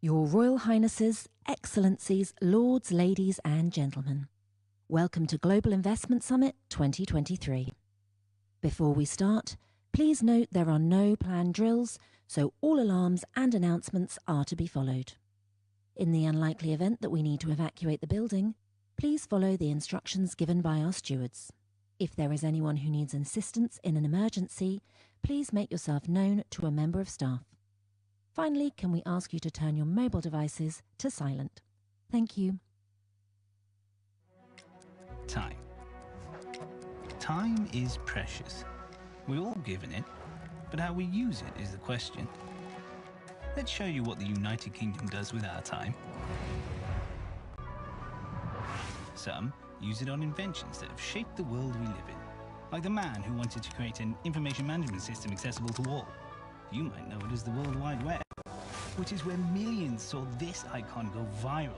Your Royal Highnesses, Excellencies, Lords, Ladies and Gentlemen, welcome to Global Investment Summit 2023. Before we start, please note there are no planned drills, so all alarms and announcements are to be followed. In the unlikely event that we need to evacuate the building, please follow the instructions given by our stewards. If there is anyone who needs assistance in an emergency, please make yourself known to a member of staff. Finally, can we ask you to turn your mobile devices to silent? Thank you. Time. Time is precious. We're all given it, but how we use it is the question. Let's show you what the United Kingdom does with our time. Some use it on inventions that have shaped the world we live in, like the man who wanted to create an information management system accessible to all. You might know it as the World Wide Web, which is where millions saw this icon go viral.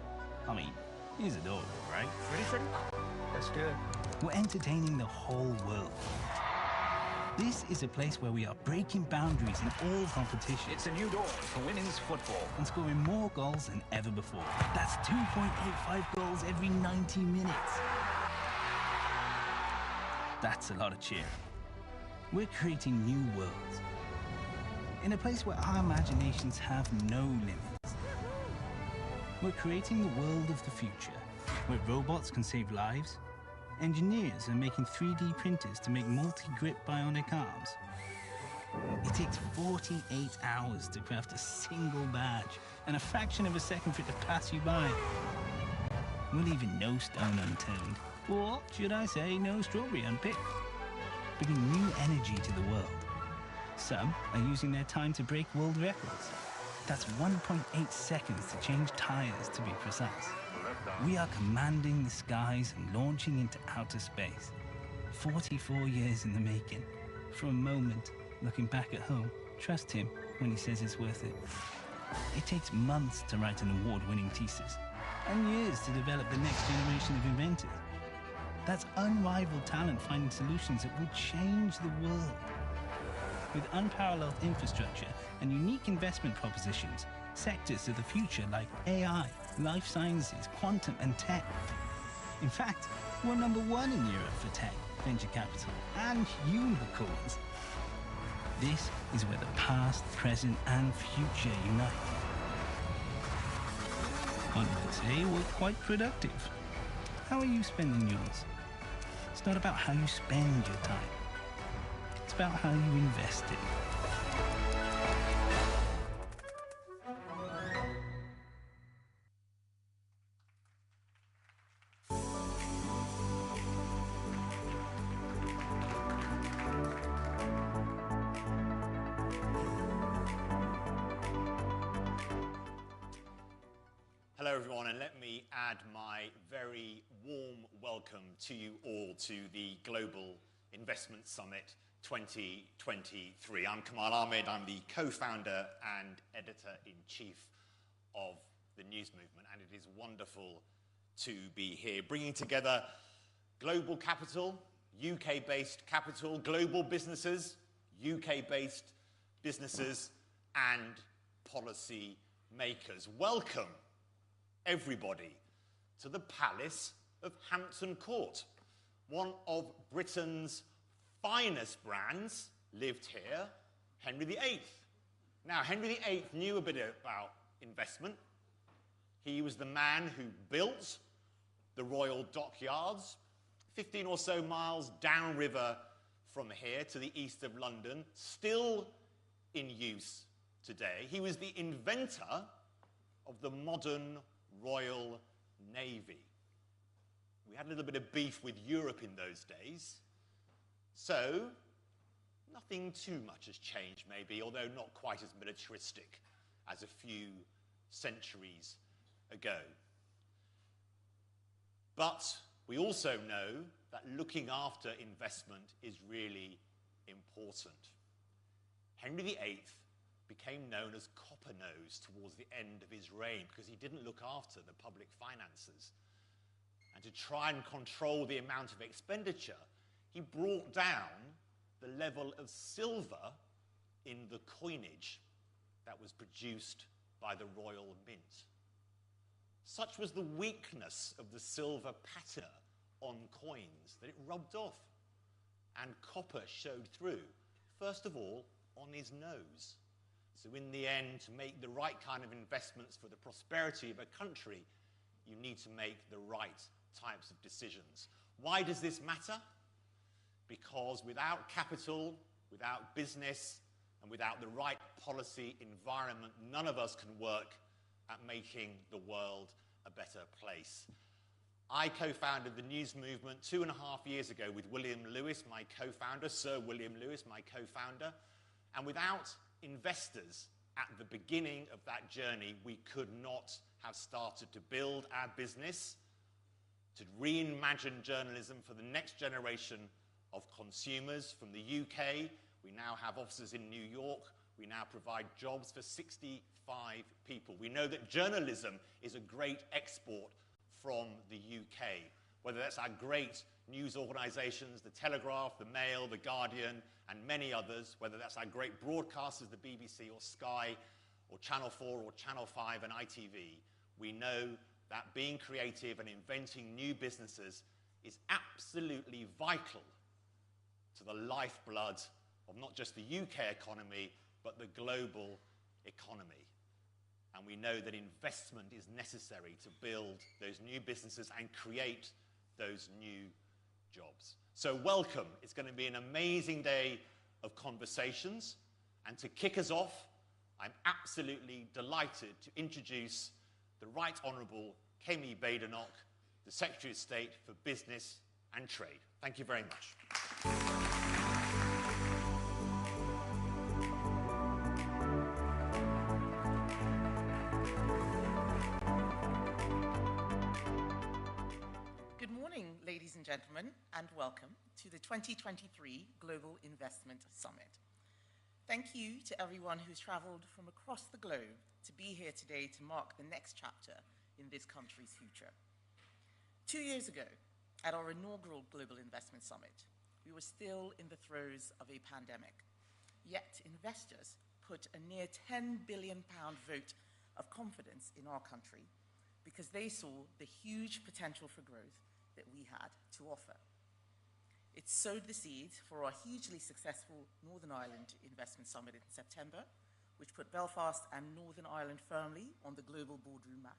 I mean, he's adorable, right? Ready, Freddie? Let's do it. We're entertaining the whole world. This is a place where we are breaking boundaries in all competition. It's a new dawn for women's football. And scoring more goals than ever before. That's 2.85 goals every 90 minutes. That's a lot of cheering. We're creating new worlds. In a place where our imaginations have no limits. We're creating the world of the future, where robots can save lives. Engineers are making 3D printers to make multi-grip bionic arms. It takes 48 hours to craft a single badge, and a fraction of a second for it to pass you by. We're leaving no stone unturned, or should I say, no strawberry unpicked. Bringing new energy to the world. Some are using their time to break world records. That's 1.8 seconds to change tires, to be precise. We are commanding the skies and launching into outer space. 44 years in the making. For a moment, looking back at home, trust him when he says it's worth it. It takes months to write an award-winning thesis, and years to develop the next generation of inventors. That's unrivaled talent finding solutions that will change the world. With unparalleled infrastructure and unique investment propositions, sectors of the future like AI, life sciences, quantum and tech. In fact, we're number one in Europe for tech, venture capital and unicorns. This is where the past, present and future unite. One could say we're quite productive. How are you spending yours? It's not about how you spend your time. It's about how you invest it. Hello everyone, and let me add my very warm welcome to you all to the Global Investment Summit 2023. I'm Kamal Ahmed, I'm the co-founder and editor-in-chief of the News Movement, and it is wonderful to be here, bringing together global capital, UK-based capital, global businesses, UK-based businesses, and policy makers. Welcome, everybody, to the Palace of Hampton Court. One of Britain's finest brands lived here, Henry VIII. Now, Henry VIII knew a bit about investment. He was the man who built the royal dockyards, 15 or so miles downriver from here to the east of London, still in use today. He was the inventor of the modern Royal Navy. We had a little bit of beef with Europe in those days, so nothing too much has changed maybe, although not quite as militaristic as a few centuries ago. But we also know that looking after investment is really important. Henry VIII became known as Copper-Nose towards the end of his reign because he didn't look after the public finances. And to try and control the amount of expenditure, he brought down the level of silver in the coinage that was produced by the Royal Mint. Such was the weakness of the silver patina on coins that it rubbed off, and copper showed through, first of all, on his nose. So in the end, to make the right kind of investments for the prosperity of a country, you need to make the right types of decisions. Why does this matter? Because without capital, without business, and without the right policy environment, none of us can work at making the world a better place. I co-founded the news movement 2.5 years ago with William Lewis, my co-founder, Sir William Lewis, my co-founder. And without investors at the beginning of that journey, we could not have started to build our business, to reimagine journalism for the next generation of consumers. From the UK, we now have offices in New York. We now provide jobs for 65 people. We know that journalism is a great export from the UK, whether that's our great news organisations, the Telegraph, the Mail, the Guardian, and many others, whether that's our great broadcasters, the BBC or Sky, or Channel 4 or Channel 5 and ITV. We know that being creative and inventing new businesses is absolutely vital to the lifeblood of not just the UK economy, but the global economy. And we know that investment is necessary to build those new businesses and create those new jobs. So welcome. It's going to be an amazing day of conversations. And to kick us off, I'm absolutely delighted to introduce the Right Honourable Kemi Badenoch, the Secretary of State for Business and Trade. Thank you very much. Good morning, ladies and gentlemen, and welcome to the 2023 Global Investment Summit. Thank you to everyone who's travelled from across the globe to be here today to mark the next chapter in this country's future. 2 years ago, at our inaugural Global Investment Summit, we were still in the throes of a pandemic. Yet investors put a near £10 billion vote of confidence in our country because they saw the huge potential for growth that we had to offer. It sowed the seeds for our hugely successful Northern Ireland Investment Summit in September, which put Belfast and Northern Ireland firmly on the global boardroom map.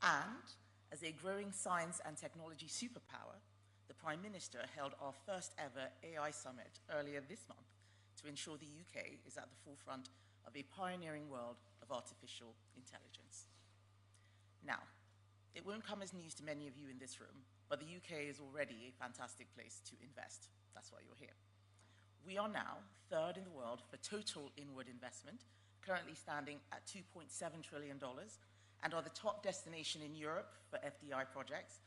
And as a growing science and technology superpower, the Prime Minister held our first ever AI summit earlier this month to ensure the UK is at the forefront of a pioneering world of artificial intelligence. Now, it won't come as news to many of you in this room, but the UK is already a fantastic place to invest. That's why you're here. We are now third in the world for total inward investment, currently standing at $2.7 trillion, and are the top destination in Europe for FDI projects.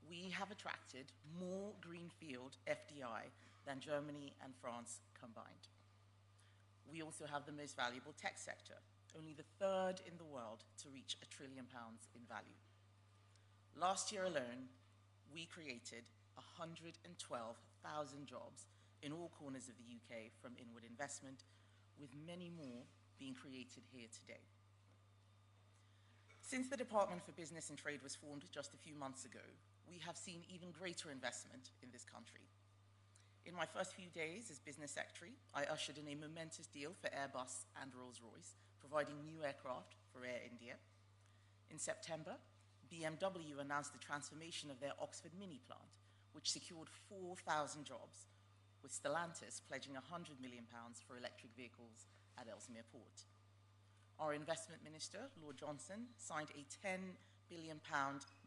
We have attracted more greenfield FDI than Germany and France combined. We also have the most valuable tech sector, only the third in the world to reach £1 trillion in value. Last year alone, we created 112,000 jobs in all corners of the UK from inward investment, with many more being created here today. Since the Department for Business and Trade was formed just a few months ago, we have seen even greater investment in this country. In my first few days as Business Secretary, I ushered in a momentous deal for Airbus and Rolls-Royce, providing new aircraft for Air India. In September, BMW announced the transformation of their Oxford Mini plant, which secured 4,000 jobs, with Stellantis pledging £100 million for electric vehicles at Ellesmere Port. Our Investment Minister, Lord Johnson, signed a £10 billion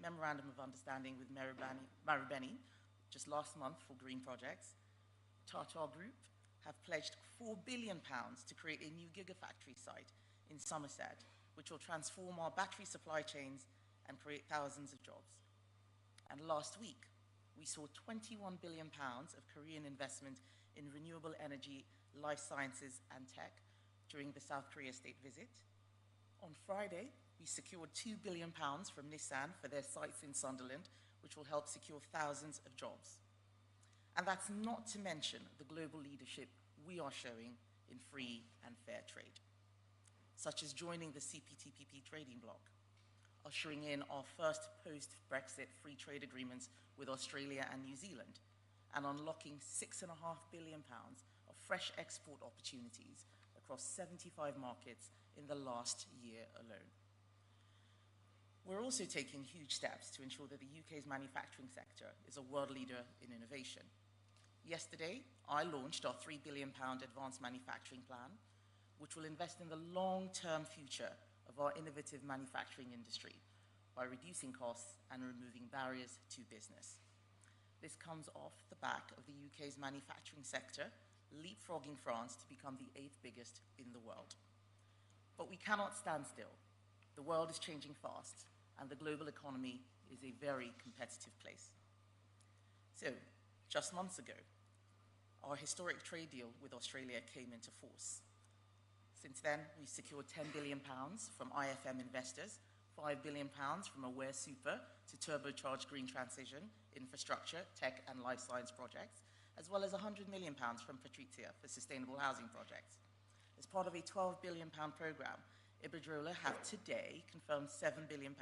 Memorandum of Understanding with Marubeni just last month for green projects. Tata Group have pledged £4 billion to create a new gigafactory site in Somerset, which will transform our battery supply chains and create thousands of jobs. And last week, we saw £21 billion of Korean investment in renewable energy, life sciences, and tech during the South Korea state visit. On Friday, we secured £2 billion from Nissan for their sites in Sunderland, which will help secure thousands of jobs. And that's not to mention the global leadership we are showing in free and fair trade. such as joining the CPTPP trading bloc, ushering in our first post-Brexit free trade agreements with Australia and New Zealand, and unlocking £6.5 billion of fresh export opportunities across 75 markets in the last year alone. We're also taking huge steps to ensure that the UK's manufacturing sector is a world leader in innovation. Yesterday, I launched our £3 billion advanced manufacturing plan, which will invest in the long-term future of our innovative manufacturing industry by reducing costs and removing barriers to business. This comes off the back of the UK's manufacturing sector leapfrogging France to become the 8th biggest in the world. But we cannot stand still. The world is changing fast, and the global economy is a very competitive place. So, just months ago, our historic trade deal with Australia came into force. Since then, we secured £10 billion from IFM investors, £5 billion from Aware Super to turbocharge green transition, infrastructure, tech and life science projects, as well as £100 million from Patrizia for sustainable housing projects. As part of a £12 billion programme, Iberdrola have today confirmed £7 billion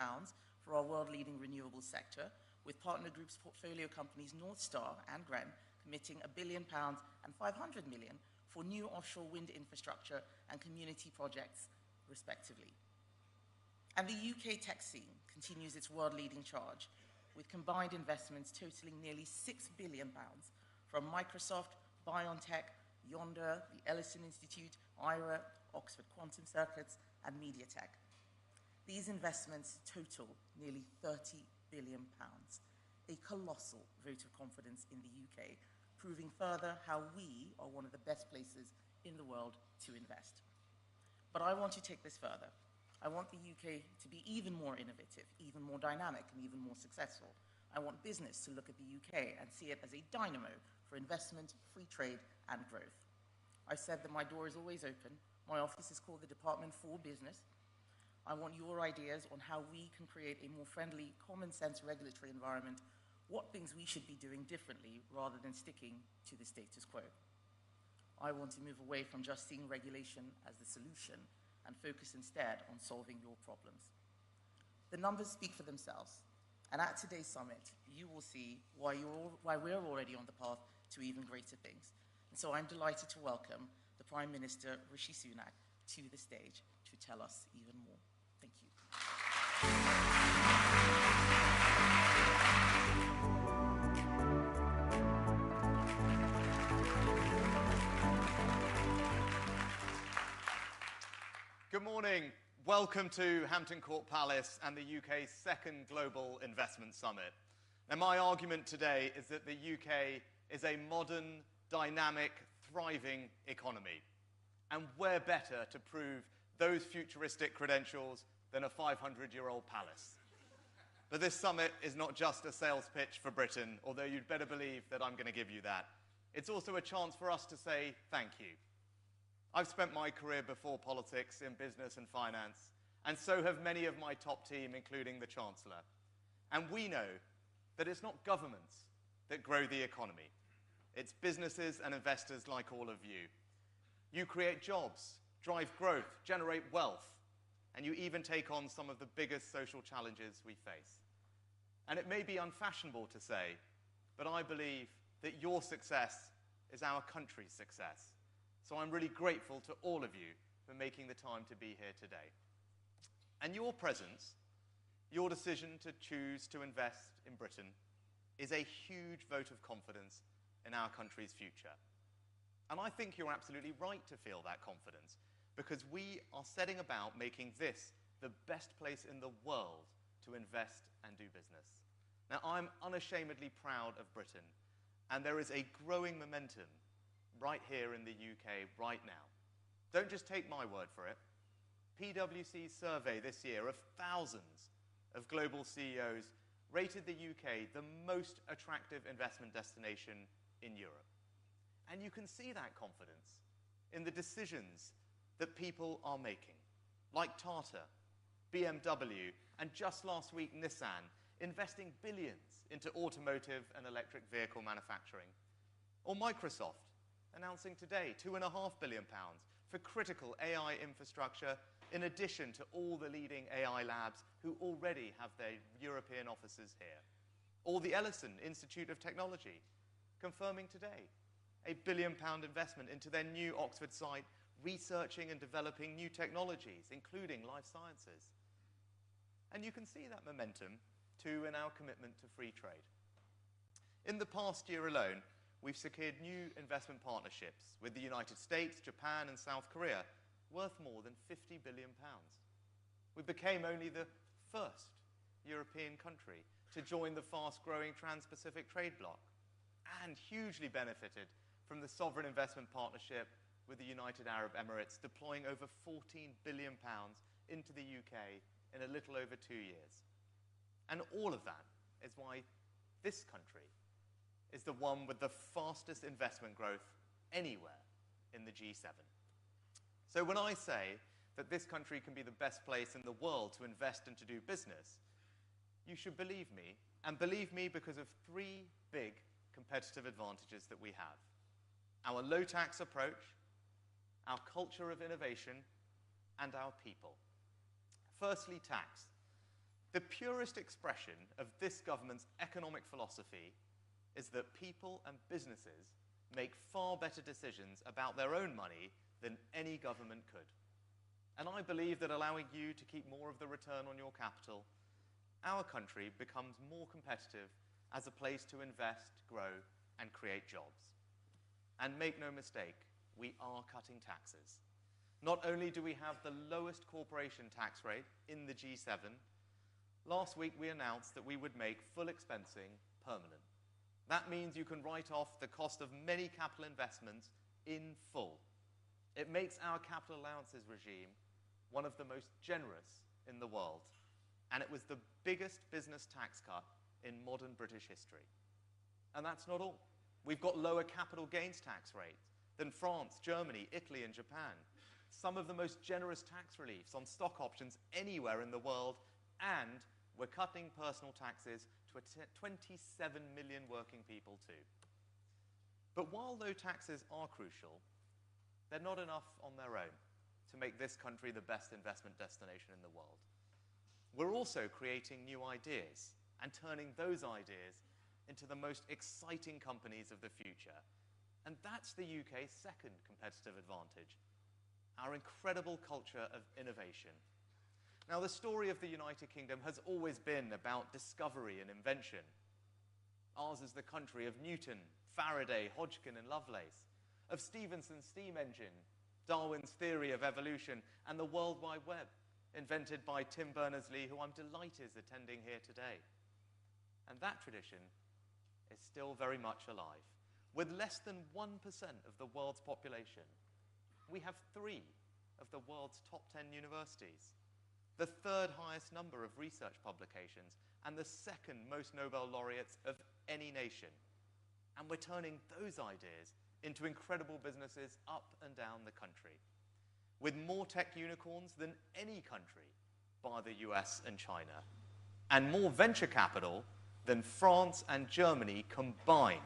for our world-leading renewables sector, with partner groups portfolio companies North Star and Gren committing £1 billion and £500 million for new offshore wind infrastructure and community projects, respectively. And the UK tech scene continues its world-leading charge, with combined investments totaling nearly £6 billion from Microsoft, BioNTech, Yonder, the Ellison Institute, IRA, Oxford Quantum Circuits, and MediaTek. These investments total nearly £30 billion, a colossal vote of confidence in the UK, proving further how we are one of the best places in the world to invest. But I want to take this further. I want the UK to be even more innovative, even more dynamic, and even more successful. I want business to look at the UK and see it as a dynamo for investment, free trade, and growth. I said that my door is always open. My office is called the Department for Business. I want your ideas on how we can create a more friendly, common-sense regulatory environment, what things we should be doing differently rather than sticking to the status quo. I want to move away from just seeing regulation as the solution and focus instead on solving your problems. The numbers speak for themselves, and at today's summit, you will see why we're already on the path to even greater things. And so I'm delighted to welcome the Prime Minister, Rishi Sunak, to the stage to tell us even more. Thank you. Good morning. Welcome to Hampton Court Palace and the UK's second Global Investment Summit. Now, my argument today is that the UK is a modern, dynamic, thriving economy. And where better to prove those futuristic credentials than a 500-year-old palace? But this summit is not just a sales pitch for Britain, although you'd better believe that I'm going to give you that. It's also a chance for us to say thank you. I've spent my career before politics in business and finance, and so have many of my top team, including the Chancellor. And we know that it's not governments that grow the economy. It's businesses and investors like all of you. You create jobs, drive growth, generate wealth, and you even take on some of the biggest social challenges we face. And it may be unfashionable to say, but I believe that your success is our country's success. So I'm really grateful to all of you for making the time to be here today. And your presence, your decision to choose to invest in Britain, is a huge vote of confidence in our country's future. And I think you're absolutely right to feel that confidence, because we are setting about making this the best place in the world to invest and do business. Now, I'm unashamedly proud of Britain, and there is a growing momentum right here in the UK right now. Don't just take my word for it. PwC's survey this year of thousands of global CEOs rated the UK the most attractive investment destination in Europe. And you can see that confidence in the decisions that people are making, like Tata, BMW, and just last week Nissan, investing billions into automotive and electric vehicle manufacturing. Or Microsoft, announcing today £2.5 billion for critical AI infrastructure, in addition to all the leading AI labs who already have their European offices here. Or the Ellison Institute of Technology, confirming today a £1 billion investment into their new Oxford site, researching and developing new technologies, including life sciences. And you can see that momentum, too, in our commitment to free trade. In the past year alone, we've secured new investment partnerships with the United States, Japan, and South Korea, worth more than £50 billion. We became only the first European country to join the fast-growing Trans-Pacific Trade Bloc, and hugely benefited from the Sovereign Investment Partnership with the United Arab Emirates, deploying over £14 billion into the UK in a little over 2 years. And all of that is why this country is the one with the fastest investment growth anywhere in the G7. So when I say that this country can be the best place in the world to invest and to do business, you should believe me, and believe me because of 3 big competitive advantages that we have. Our low-tax approach, our culture of innovation, and our people. Firstly, tax. The purest expression of this government's economic philosophy is that people and businesses make far better decisions about their own money than any government could. And I believe that allowing you to keep more of the return on your capital, our country becomes more competitive as a place to invest, grow, and create jobs. And make no mistake, we are cutting taxes. Not only do we have the lowest corporation tax rate in the G7, last week we announced that we would make full expensing permanent. That means you can write off the cost of many capital investments in full. It makes our capital allowances regime one of the most generous in the world, and it was the biggest business tax cut in modern British history. And that's not all. We've got lower capital gains tax rates than France, Germany, Italy, and Japan. Some of the most generous tax reliefs on stock options anywhere in the world, and we're cutting personal taxes to 27 million working people too. But while low taxes are crucial, they're not enough on their own to make this country the best investment destination in the world. We're also creating new ideas and turning those ideas into the most exciting companies of the future. And that's the UK's second competitive advantage, our incredible culture of innovation. Now, the story of the United Kingdom has always been about discovery and invention. Ours is the country of Newton, Faraday, Hodgkin, and Lovelace, of Stephenson's steam engine, Darwin's theory of evolution, and the World Wide Web, invented by Tim Berners-Lee, who I'm delighted is attending here today. And that tradition is still very much alive. With less than 1% of the world's population, we have 3 of the world's top 10 universities, the 3rd highest number of research publications, and the 2nd most Nobel laureates of any nation. And we're turning those ideas into incredible businesses up and down the country, with more tech unicorns than any country, bar the US and China, and more venture capital than France and Germany combined.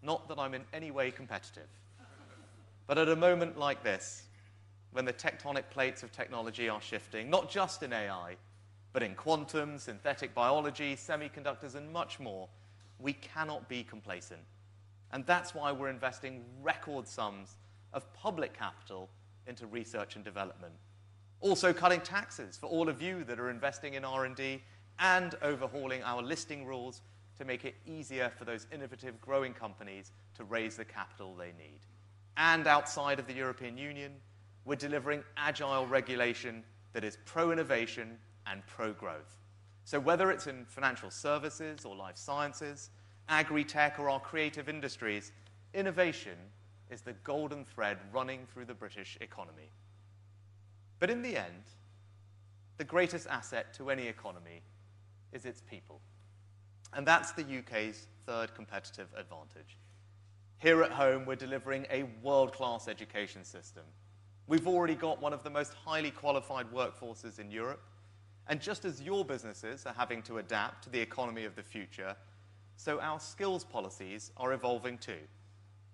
Not that I'm in any way competitive. But at a moment like this, when the tectonic plates of technology are shifting, not just in AI, but in quantum, synthetic biology, semiconductors, and much more, we cannot be complacent. And that's why we're investing record sums of public capital into research and development. Also cutting taxes for all of you that are investing in R&D, and overhauling our listing rules to make it easier for those innovative, growing companies to raise the capital they need. And outside of the European Union, we're delivering agile regulation that is pro-innovation and pro-growth. So whether it's in financial services or life sciences, agri-tech, or our creative industries, innovation is the golden thread running through the British economy. But in the end, the greatest asset to any economy is its people. And that's the UK's 3rd competitive advantage. Here at home, we're delivering a world-class education system. We've already got one of the most highly qualified workforces in Europe. And just as your businesses are having to adapt to the economy of the future, so our skills policies are evolving too,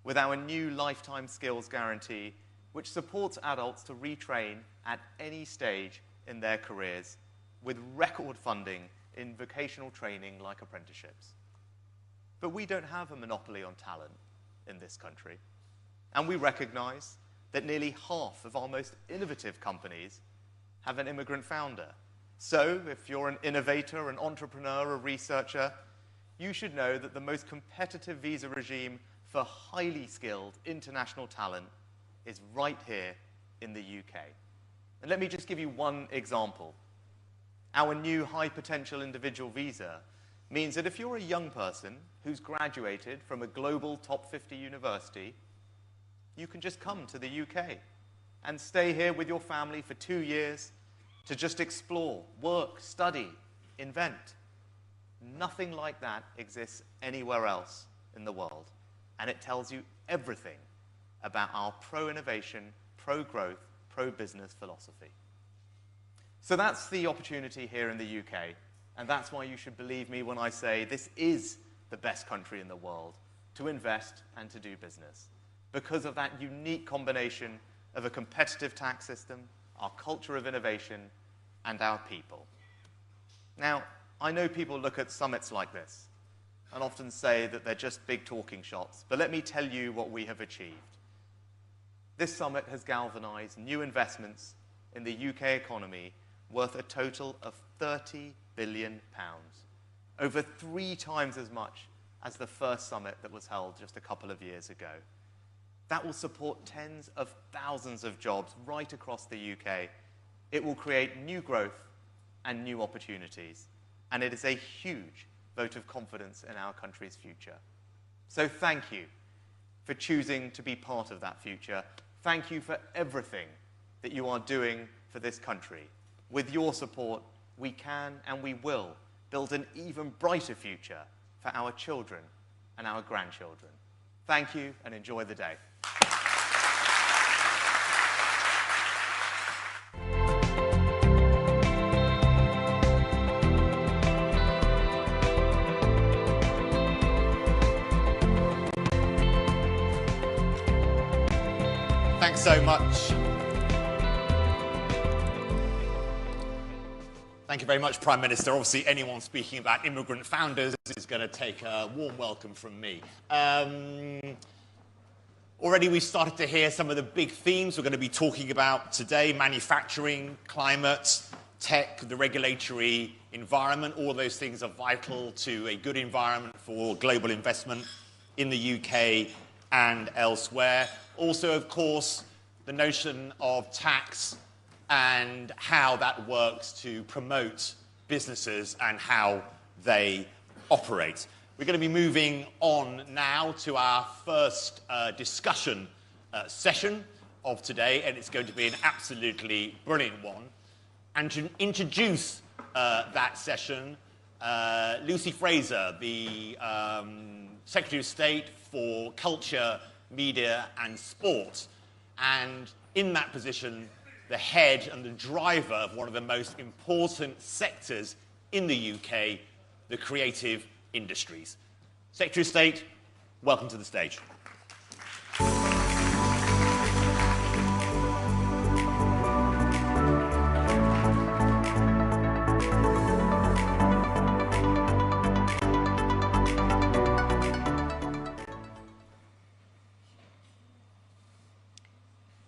with our new lifetime skills guarantee which supports adults to retrain at any stage in their careers with record funding in vocational training like apprenticeships. But we don't have a monopoly on talent in this country, and we recognize that nearly half of our most innovative companies have an immigrant founder. So if you're an innovator, an entrepreneur, a researcher, you should know that the most competitive visa regime for highly skilled international talent is right here in the UK. And let me just give you one example. Our new high potential individual visa means that if you're a young person who's graduated from a global top 50 university, you can just come to the UK and stay here with your family for 2 years to just explore, work, study, invent. Nothing like that exists anywhere else in the world. And it tells you everything about our pro-innovation, pro-growth, pro-business philosophy. So that's the opportunity here in the UK. And that's why you should believe me when I say this is the best country in the world to invest and to do business, because of that unique combination of a competitive tax system, our culture of innovation, and our people. Now, I know people look at summits like this and often say that they're just big talking shots, but let me tell you what we have achieved. This summit has galvanized new investments in the UK economy worth a total of £30 billion, over 3 times as much as the first summit that was held just a couple of years ago. That will support tens of thousands of jobs right across the UK. It will create new growth and new opportunities. And it is a huge vote of confidence in our country's future. So thank you for choosing to be part of that future. Thank you for everything that you are doing for this country. With your support, we can and we will build an even brighter future for our children and our grandchildren. Thank you and enjoy the day. Thanks so much. Thank you very much, Prime Minister. Obviously, anyone speaking about immigrant founders is going to take a warm welcome from me. Already we've started to hear some of the big themes we're going to be talking about today: manufacturing, climate, tech, the regulatory environment. All those things are vital to a good environment for global investment in the UK and elsewhere. Also, of course, the notion of tax and how that works to promote businesses and how they operate. We're going to be moving on now to our first discussion session of today, and it's going to be an absolutely brilliant one. And to introduce that session, Lucy Fraser, the Secretary of State for Culture, Media and Sport, and in that position, the head and the driver of one of the most important sectors in the UK, the creative industries. Secretary of State, welcome to the stage.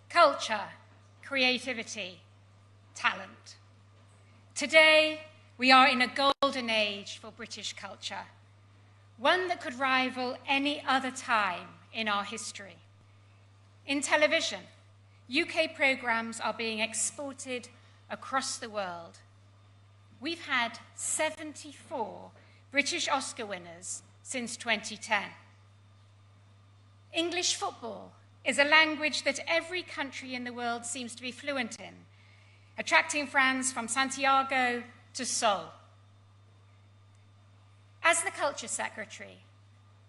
Culture, creativity, talent. Today, we are in a golden age for British culture, one that could rival any other time in our history. In television, UK programmes are being exported across the world. We've had 74 British Oscar winners since 2010. English football is a language that every country in the world seems to be fluent in, attracting fans from Santiago to Seoul. As the Culture Secretary,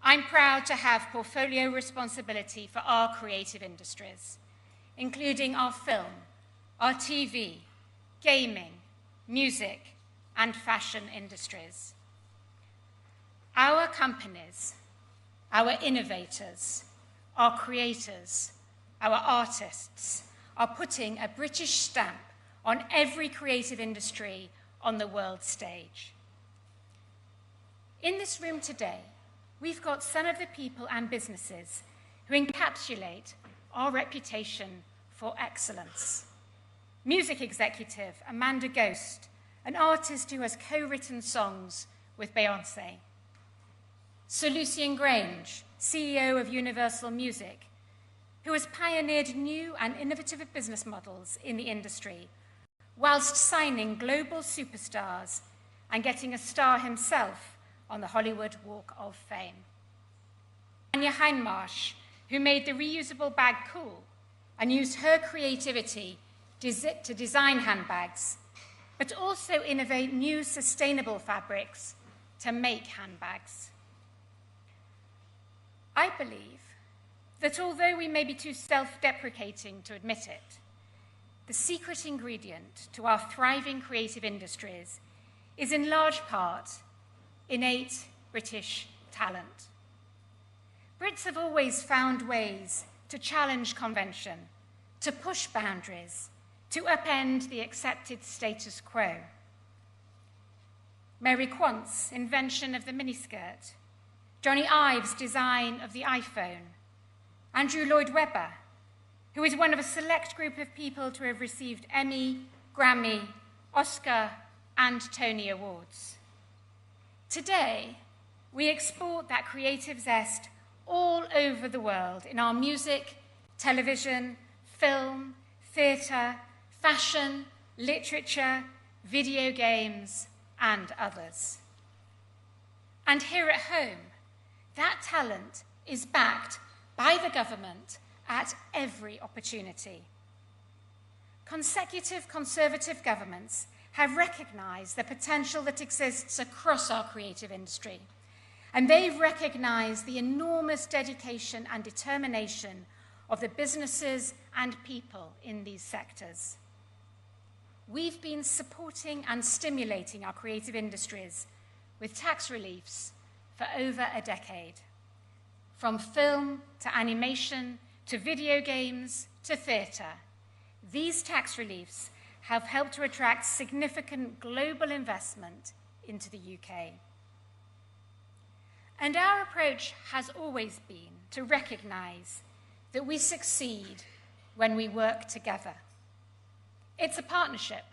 I'm proud to have portfolio responsibility for our creative industries, including our film, our TV, gaming, music, and fashion industries. Our companies, our innovators, our creators, our artists, are putting a British stamp on every creative industry on the world stage. In this room today, we've got some of the people and businesses who encapsulate our reputation for excellence. Music executive Amanda Ghost, an artist who has co-written songs with Beyoncé. Sir Lucian Grange, CEO of Universal Music, who has pioneered new and innovative business models in the industry, whilst signing global superstars and getting a star himself on the Hollywood Walk of Fame. Anya Heinmarsh, who made the reusable bag cool and used her creativity to design handbags, but also innovate new sustainable fabrics to make handbags. I believe that although we may be too self-deprecating to admit it, the secret ingredient to our thriving creative industries is in large part innate British talent. Brits have always found ways to challenge convention, to push boundaries, to upend the accepted status quo. Mary Quant's invention of the miniskirt, Johnny Ive's design of the iPhone, Andrew Lloyd Webber, who is one of a select group of people to have received Emmy, Grammy, Oscar, and Tony Awards. Today, we export that creative zest all over the world in our music, television, film, theatre, fashion, literature, video games, and others. And here at home, that talent is backed by the government at every opportunity. Consecutive Conservative governments have recognised the potential that exists across our creative industry, and they've recognised the enormous dedication and determination of the businesses and people in these sectors. We've been supporting and stimulating our creative industries with tax reliefs for over a decade, from film to animation to video games to theatre. These tax reliefs have helped to attract significant global investment into the UK. And our approach has always been to recognise that we succeed when we work together. It's a partnership.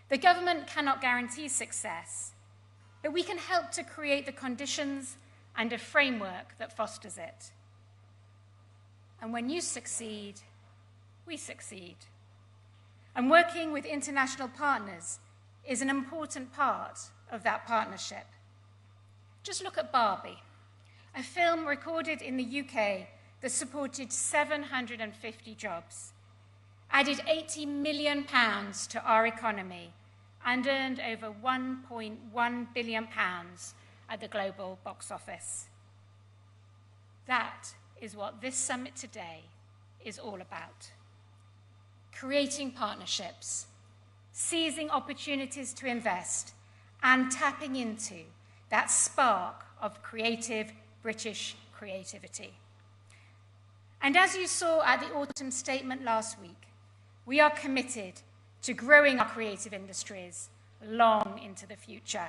The government cannot guarantee success, but we can help to create the conditions and a framework that fosters it. And when you succeed, we succeed. And working with international partners is an important part of that partnership. Just look at Barbie, a film recorded in the UK that supported 750 jobs, added £80 million to our economy, and earned over £1.1 billion at the global box office. That is what this summit today is all about. Creating partnerships, seizing opportunities to invest, and tapping into that spark of creative British creativity. And as you saw at the autumn statement last week, we are committed to growing our creative industries long into the future,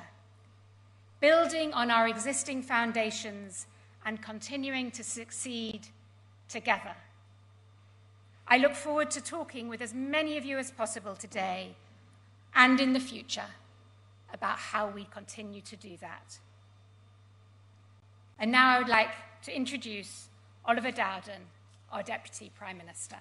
building on our existing foundations and continuing to succeed together. I look forward to talking with as many of you as possible today and in the future about how we continue to do that. And now I would like to introduce Oliver Dowden, our Deputy Prime Minister.